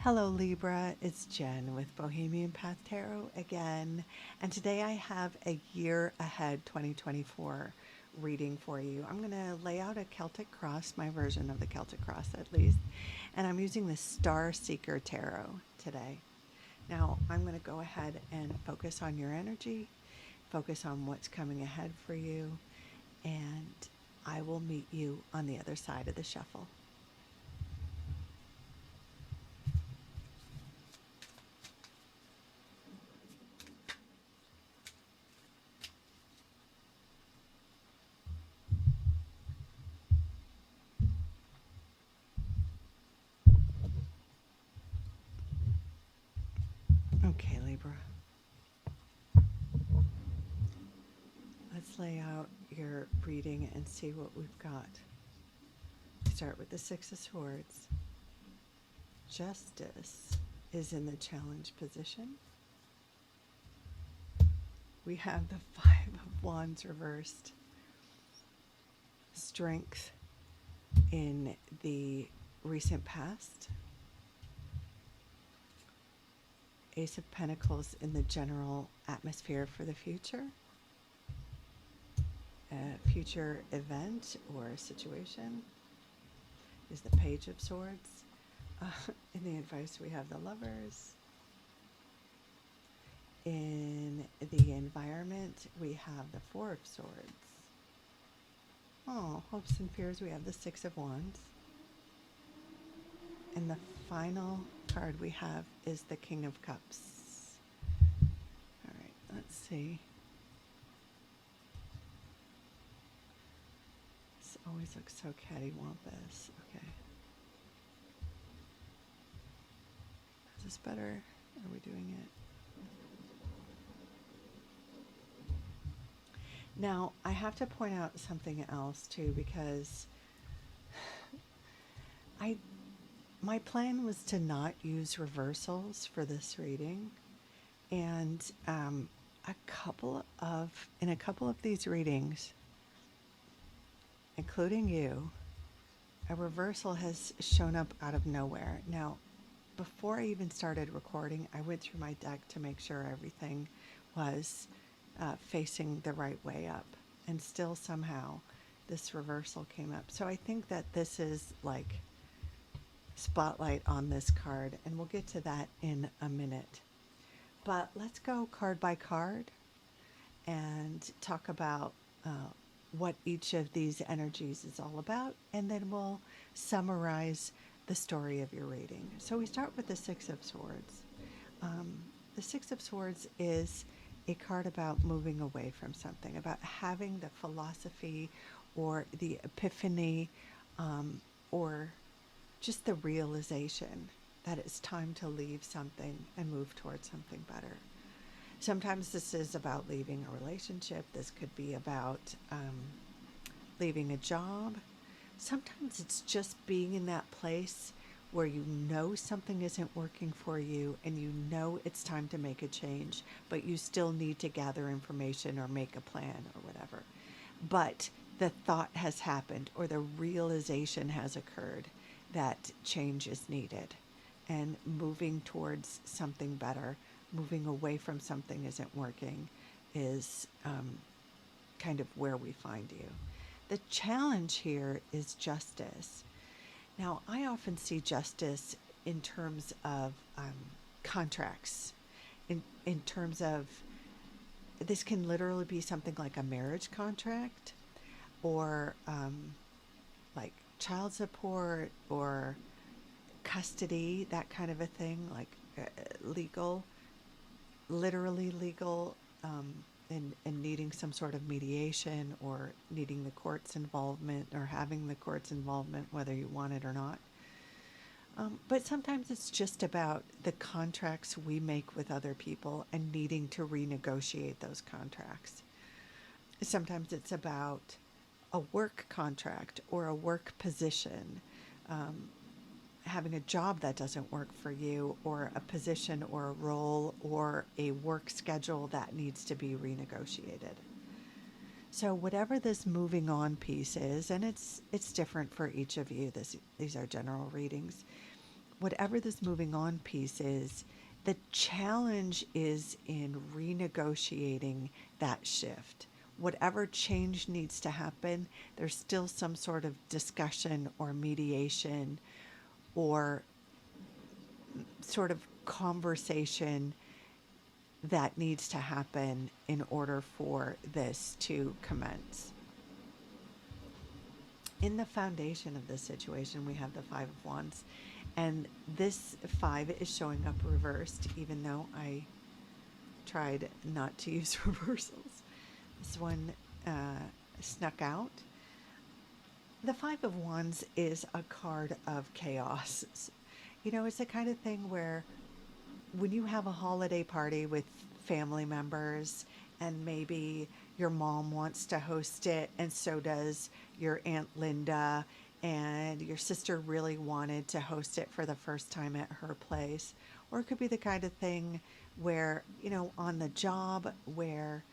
Hello Libra, it's Jen with Bohemian Path Tarot again, and today I have a year ahead 2024 reading for you. I'm going to lay out a Celtic cross, my version of the Celtic cross at least, and I'm using the Star Seeker Tarot today. Now I'm going to go ahead and focus on your energy, focus on what's coming ahead for you, and I will meet you on the other side of the shuffle. Okay, Libra. Let's lay out your reading and see what we've got. Start with the Six of Swords. Justice is in the challenge position. We have the Five of Wands reversed. Strength in the recent past. Ace of Pentacles in the general atmosphere for the future. A future event or situation is the Page of Swords. In the advice, we have the Lovers. In the environment, we have the Four of Swords. Oh, hopes and fears, we have the Six of Wands. And the final card we have is the King of Cups. All right, let's see. This always looks so cattywampus. Okay. Is this better? Are we doing it? Now, I have to point out something else too, because my plan was to not use reversals for this reading, and in a couple of these readings, including you, a reversal has shown up out of nowhere. Now, before I even started recording, I went through my deck to make sure everything was facing the right way up, and still somehow this reversal came up. So I think that this is like spotlight on this card, and we'll get to that in a minute. But let's go card by card and talk about what each of these energies is all about, and then we'll summarize the story of your reading. So we start with the Six of Swords. The Six of Swords is a card about moving away from something, about having the philosophy or the epiphany, or just the realization that it's time to leave something and move towards something better. Sometimes this is about leaving a relationship. This could be about leaving a job. Sometimes it's just being in that place where you know something isn't working for you and you know it's time to make a change, but you still need to gather information or make a plan or whatever. But the thought has happened, or the realization has occurred that change is needed, and moving towards something better, moving away from something isn't working, is kind of where we find you. The challenge here is justice. Now, I often see justice in terms of contracts, in terms of, this can literally be something like a marriage contract, or like child support or custody, that kind of a thing, like legal, literally legal, and needing some sort of mediation, or needing the court's involvement, or having the court's involvement whether you want it or not. But sometimes it's just about the contracts we make with other people and needing to renegotiate those contracts. Sometimes it's about a work contract or a work position, having a job that doesn't work for you, or a position or a role or a work schedule that needs to be renegotiated. So whatever this moving on piece is, and it's different for each of you, these are general readings, whatever this moving on piece is, the challenge is in renegotiating that shift. Whatever change needs to happen, there's still some sort of discussion or mediation or sort of conversation that needs to happen in order for this to commence. In the foundation of this situation, we have the Five of Wands, and this five is showing up reversed, even though I tried not to use reversals. This one snuck out. The Five of Wands is a card of chaos. You know, it's the kind of thing where when you have a holiday party with family members and maybe your mom wants to host it and so does your Aunt Linda, and your sister really wanted to host it for the first time at her place. Or it could be the kind of thing where, you know, on the job where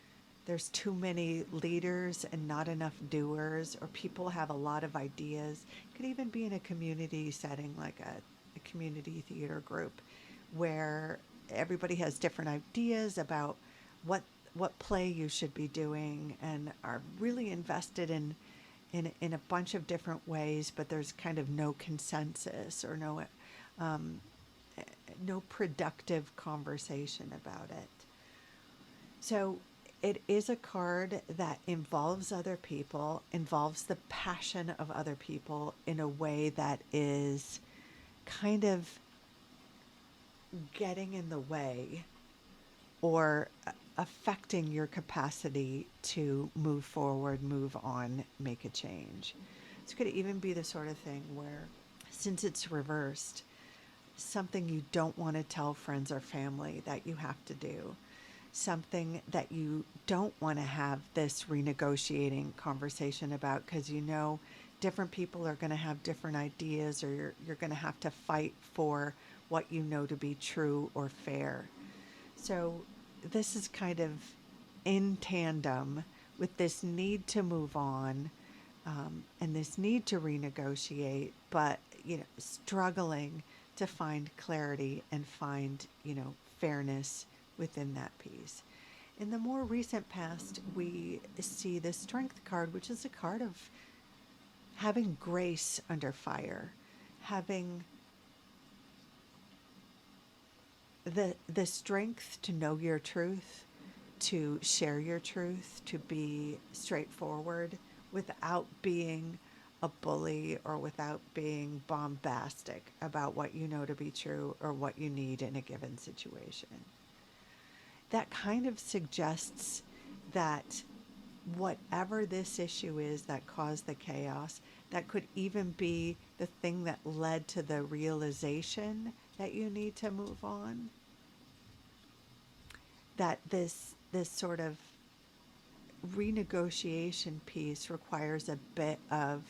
there's too many leaders and not enough doers, or people have a lot of ideas. It could even be in a community setting like a community theater group where everybody has different ideas about what play you should be doing and are really invested in a bunch of different ways, but there's kind of no consensus or no productive conversation about it. So it is a card that involves other people, involves the passion of other people in a way that is kind of getting in the way or affecting your capacity to move forward, move on, make a change. This could even be the sort of thing where, since it's reversed, something you don't want to tell friends or family that you have to do, something that you don't want to have this renegotiating conversation about because you know different people are going to have different ideas, or you're going to have to fight for what you know to be true or fair. So this is kind of in tandem with this need to move on, and this need to renegotiate, but you know, struggling to find clarity and find, you know, fairness within that piece. In the more recent past, we see the Strength card, which is a card of having grace under fire, having the strength to know your truth, to share your truth, to be straightforward without being a bully or without being bombastic about what you know to be true or what you need in a given situation. That kind of suggests that whatever this issue is that caused the chaos, that could even be the thing that led to the realization that you need to move on. That this sort of renegotiation piece requires a bit of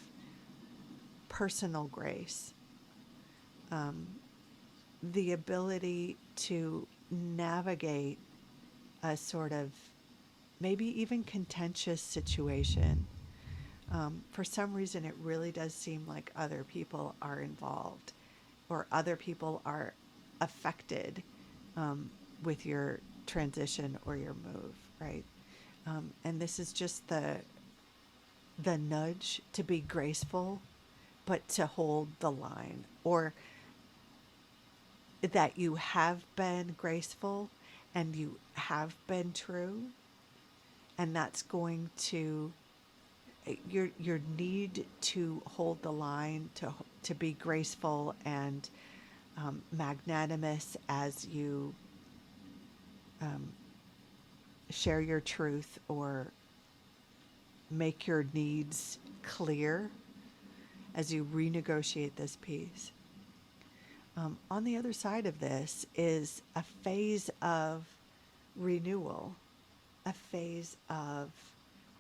personal grace, the ability to navigate a sort of maybe even contentious situation. For some reason, it really does seem like other people are involved or other people are affected with your transition or your move, right? And this is just the nudge to be graceful, but to hold the line, or that you have been graceful and you have been true, and that's going to your need to hold the line, to be graceful and magnanimous as you share your truth or make your needs clear as you renegotiate this piece. On the other side of this is a phase of renewal, a phase of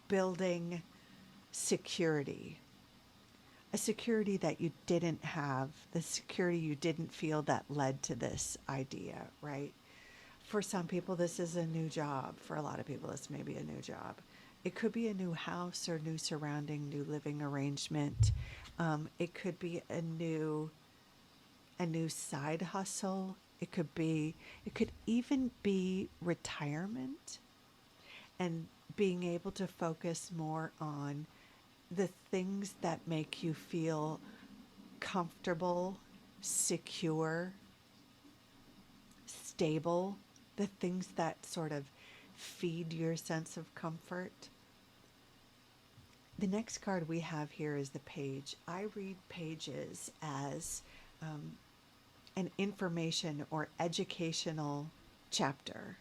building security, a security that you didn't have, the security you didn't feel that led to this idea, right? For some people, this is a new job. For a lot of people, this may be a new job. It could be a new house or new surrounding, new living arrangement. It could be a new a new side hustle. It could even be retirement and being able to focus more on the things that make you feel comfortable, secure, stable, the things that sort of feed your sense of comfort. The next card we have here is the page. I read pages as an information or educational chapter,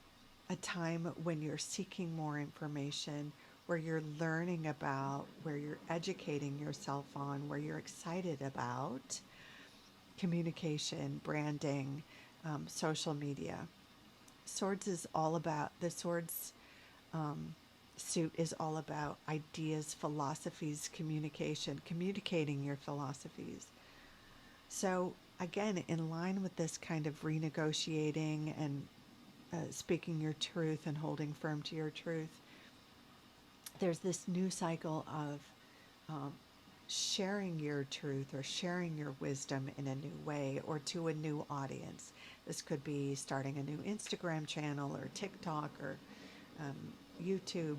a time when you're seeking more information, where you're learning about, where you're educating yourself on, where you're excited about communication, branding, social media. Swords is all about, the Swords suit is all about ideas, philosophies, communication, communicating your philosophies. So, again, in line with this kind of renegotiating and speaking your truth and holding firm to your truth, there's this new cycle of um, sharing your truth or sharing your wisdom in a new way or to a new audience. This could be starting a new Instagram channel or TikTok or um, YouTube.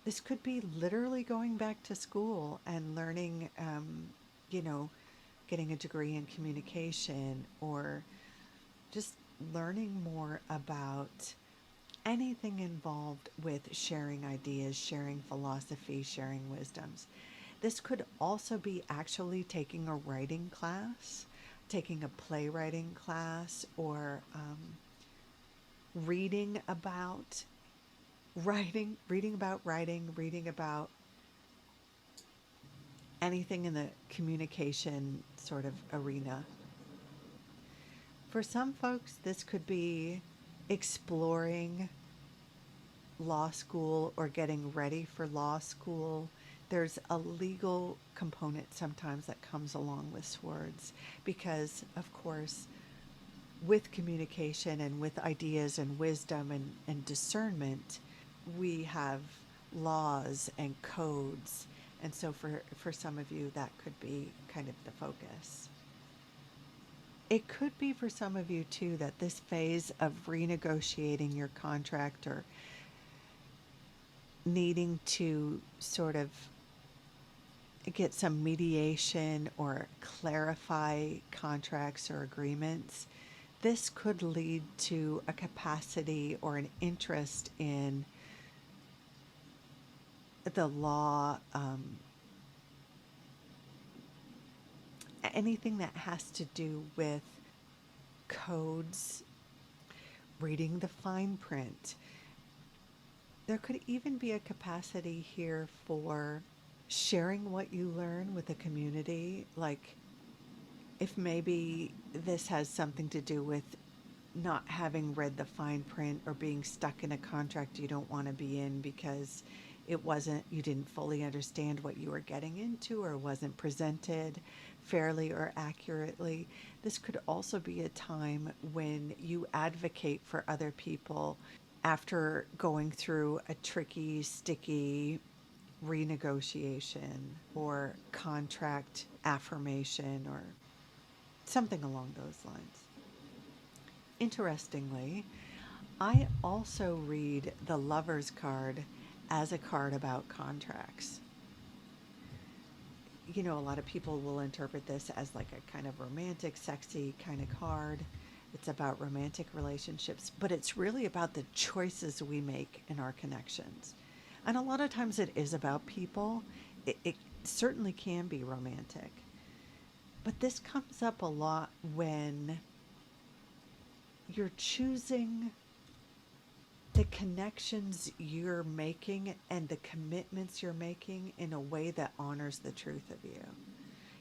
This could be literally going back to school and learning, you know, getting a degree in communication or just learning more about anything involved with sharing ideas, sharing philosophy, sharing wisdoms. This could also be actually taking a writing class, taking a playwriting class, or reading about reading about anything in the communication sort of arena. For some folks, this could be exploring law school or getting ready for law school. There's a legal component sometimes that comes along with swords because, of course, with communication and with ideas and wisdom and discernment, we have laws and codes. And so for some of you, that could be kind of the focus. It could be for some of you too that this phase of renegotiating your contract or needing to sort of get some mediation or clarify contracts or agreements, this could lead to a capacity or an interest in the law, anything that has to do with codes, reading the fine print. There could even be a capacity here for sharing what you learn with the community. Like if maybe this has something to do with not having read the fine print or being stuck in a contract you don't want to be in because you didn't fully understand what you were getting into or wasn't presented fairly or accurately. This could also be a time when you advocate for other people after going through a tricky, sticky renegotiation or contract affirmation or something along those lines. Interestingly, I also read the Lover's card as a card about contracts. You know, a lot of people will interpret this as like a kind of romantic, sexy kind of card. It's about romantic relationships, but it's really about the choices we make in our connections. And a lot of times it is about people. It certainly can be romantic. But this comes up a lot when you're choosing the connections you're making and the commitments you're making in a way that honors the truth of you.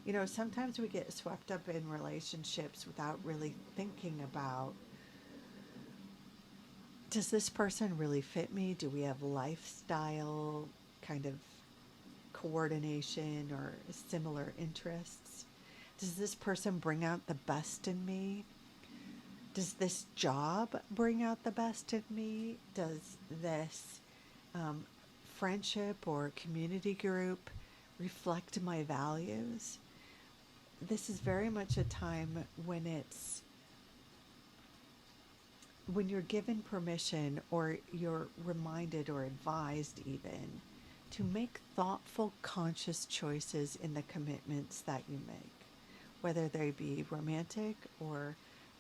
You know, sometimes we get swept up in relationships without really thinking about, does this person really fit me? Do we have lifestyle kind of coordination or similar interests? Does this person bring out the best in me? Does this job bring out the best in me? Does this friendship or community group reflect my values? this is very much a time when you're given permission, or you're reminded or advised even, to make thoughtful, conscious choices in the commitments that you make, whether they be romantic or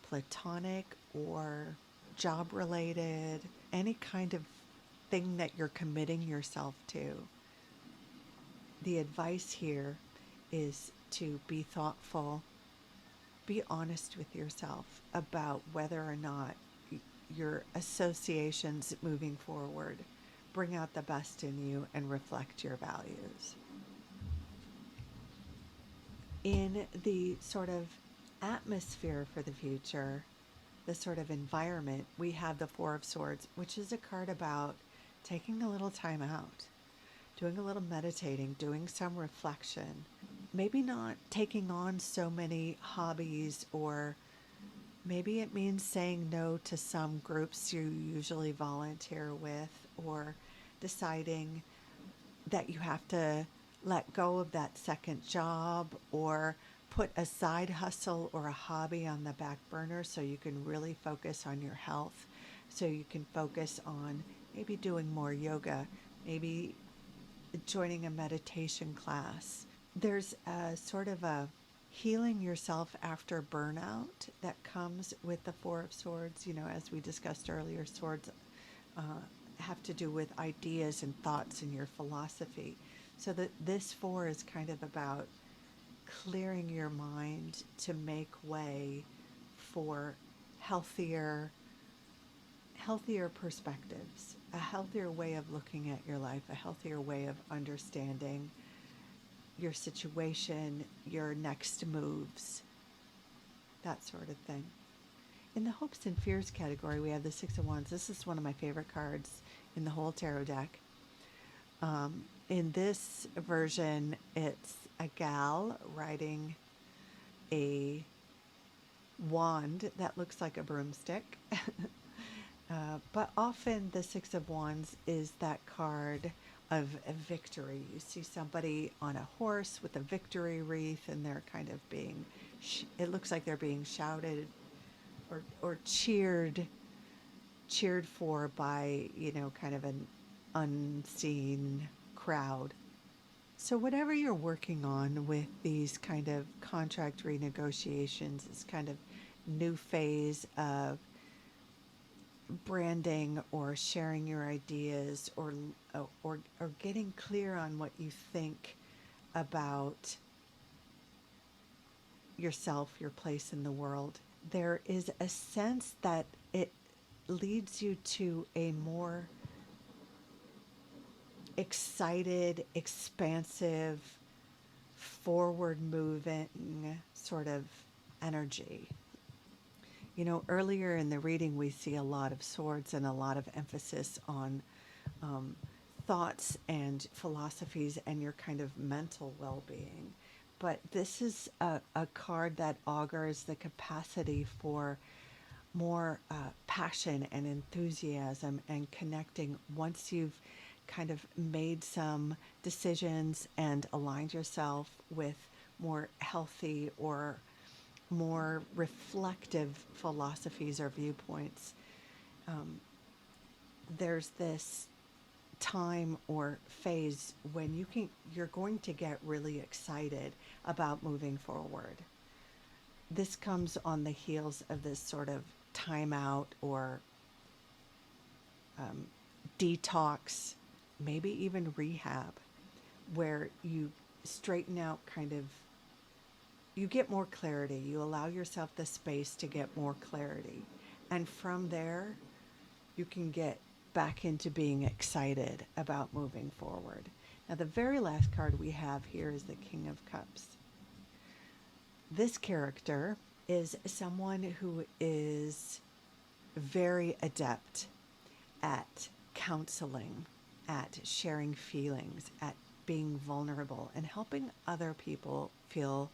platonic or job related, any kind of thing that you're committing yourself to. The advice here is to be thoughtful, be honest with yourself about whether or not your associations moving forward bring out the best in you and reflect your values. In the sort of atmosphere for the future, the sort of environment, we have the Four of Swords, which is a card about taking a little time out, doing a little meditating, doing some reflection, maybe not taking on so many hobbies, or maybe it means saying no to some groups you usually volunteer with, or deciding that you have to let go of that second job, or put a side hustle or a hobby on the back burner so you can really focus on your health, so you can focus on maybe doing more yoga, maybe joining a meditation class. There's a sort of a healing yourself after burnout that comes with the Four of Swords. You know, as we discussed earlier, swords uh, have to do with ideas and thoughts and your philosophy. So that this four is kind of about clearing your mind to make way for healthier healthier perspectives, a healthier way of looking at your life, a healthier way of understanding your situation, your next moves, that sort of thing. In the hopes and fears category, we have the Six of Wands. This is one of my favorite cards in the whole tarot deck. In this version, it's a gal riding a wand that looks like a broomstick. But often the Six of Wands is that card of a victory. You see somebody on a horse with a victory wreath, and they're kind of being, it looks like they're being shouted or cheered for by, you know, kind of an unseen crowd. So whatever you're working on with these kind of contract renegotiations, this kind of new phase of branding or sharing your ideas, or getting clear on what you think about yourself, your place in the world, there is a sense that it leads you to a more excited, expansive, forward moving sort of energy. You know, earlier in the reading, we see a lot of swords and a lot of emphasis on thoughts and philosophies and your kind of mental well being. But this is a card that augurs the capacity for more passion and enthusiasm and connecting once you've kind of made some decisions and aligned yourself with more healthy or more reflective philosophies or viewpoints. There's this time or phase when you're going to get really excited about moving forward. This comes on the heels of this sort of timeout or detox, maybe even rehab, where you straighten out kind of, you get more clarity. You allow yourself the space to get more clarity. And from there, you can get back into being excited about moving forward. Now, the very last card we have here is the King of Cups. This character is someone who is very adept at counseling, at sharing feelings, at being vulnerable, and helping other people feel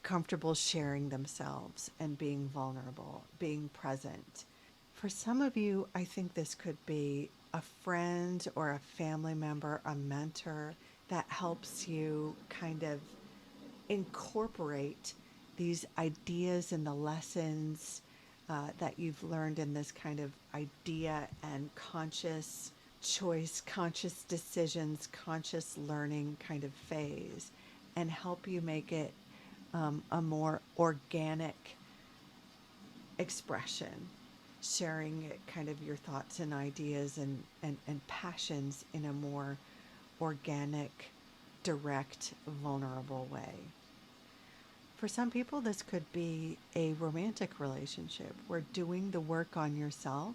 comfortable sharing themselves and being vulnerable, being present. For some of you, I think this could be a friend or a family member, a mentor that helps you kind of incorporate these ideas and the lessons that you've learned in this kind of idea and conscious choice, conscious decisions, conscious learning kind of phase, and help you make it a more organic expression, sharing kind of your thoughts and ideas and passions in a more organic, direct, vulnerable way. For some people, this could be a romantic relationship where doing the work on yourself,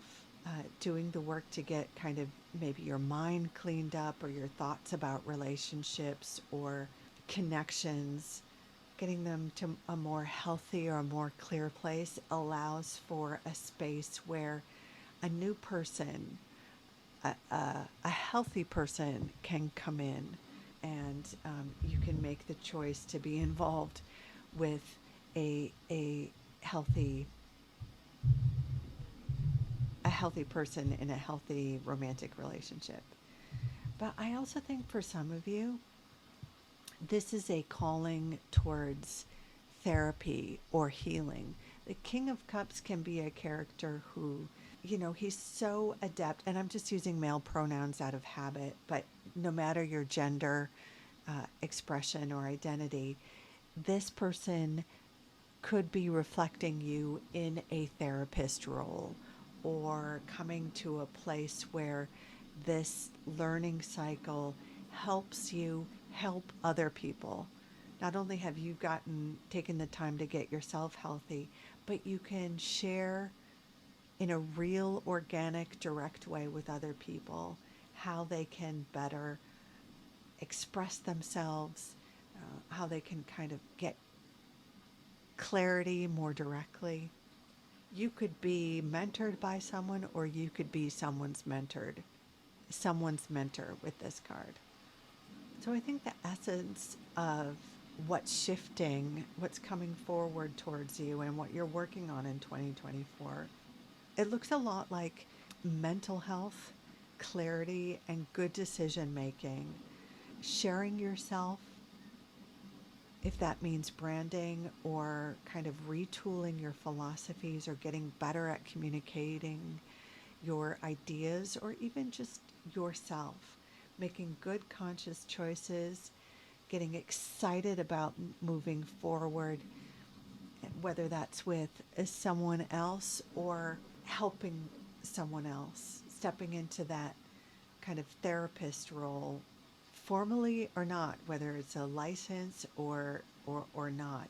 doing the work to get kind of maybe your mind cleaned up or your thoughts about relationships or connections, getting them to a more healthy or a more clear place allows for a space where a new person, a healthy person can come in, and you can make the choice to be involved with a healthy a healthy person in a healthy romantic relationship. But I also think for some of you, this is a calling towards therapy or healing. The King of Cups can be a character who, he's so adept, and I'm just using male pronouns out of habit, but no matter your gender, expression, or identity, this person could be reflecting you in a therapist role or coming to a place where this learning cycle helps you help other people. Not only have you taken the time to get yourself healthy, but you can share in a real, organic, direct way with other people how they can better express themselves, how they can kind of get clarity more directly. You could be mentored by someone, or you could be someone's mentor with this card. So I think the essence of what's shifting, what's coming forward towards you, and what you're working on in 2024, it looks a lot like mental health, clarity, and good decision making, sharing yourself, if that means branding or kind of retooling your philosophies or getting better at communicating your ideas, or even just yourself, making good conscious choices, getting excited about moving forward, whether that's with someone else or helping someone else, stepping into that kind of therapist role, formally or not, whether it's a license or not,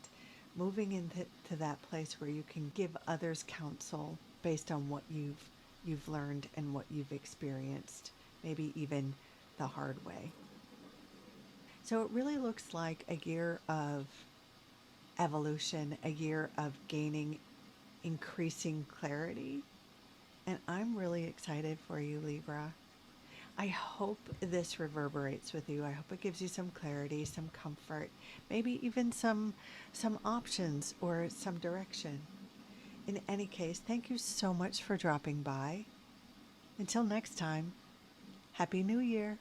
moving into that place where you can give others counsel based on what you've learned and what you've experienced, maybe even the hard way. So it really looks like a year of evolution, a year of gaining increasing clarity. And I'm really excited for you, Libra. I hope this reverberates with you. I hope it gives you some clarity, some comfort, maybe even some options or some direction. In any case, thank you so much for dropping by. Until next time, Happy New Year.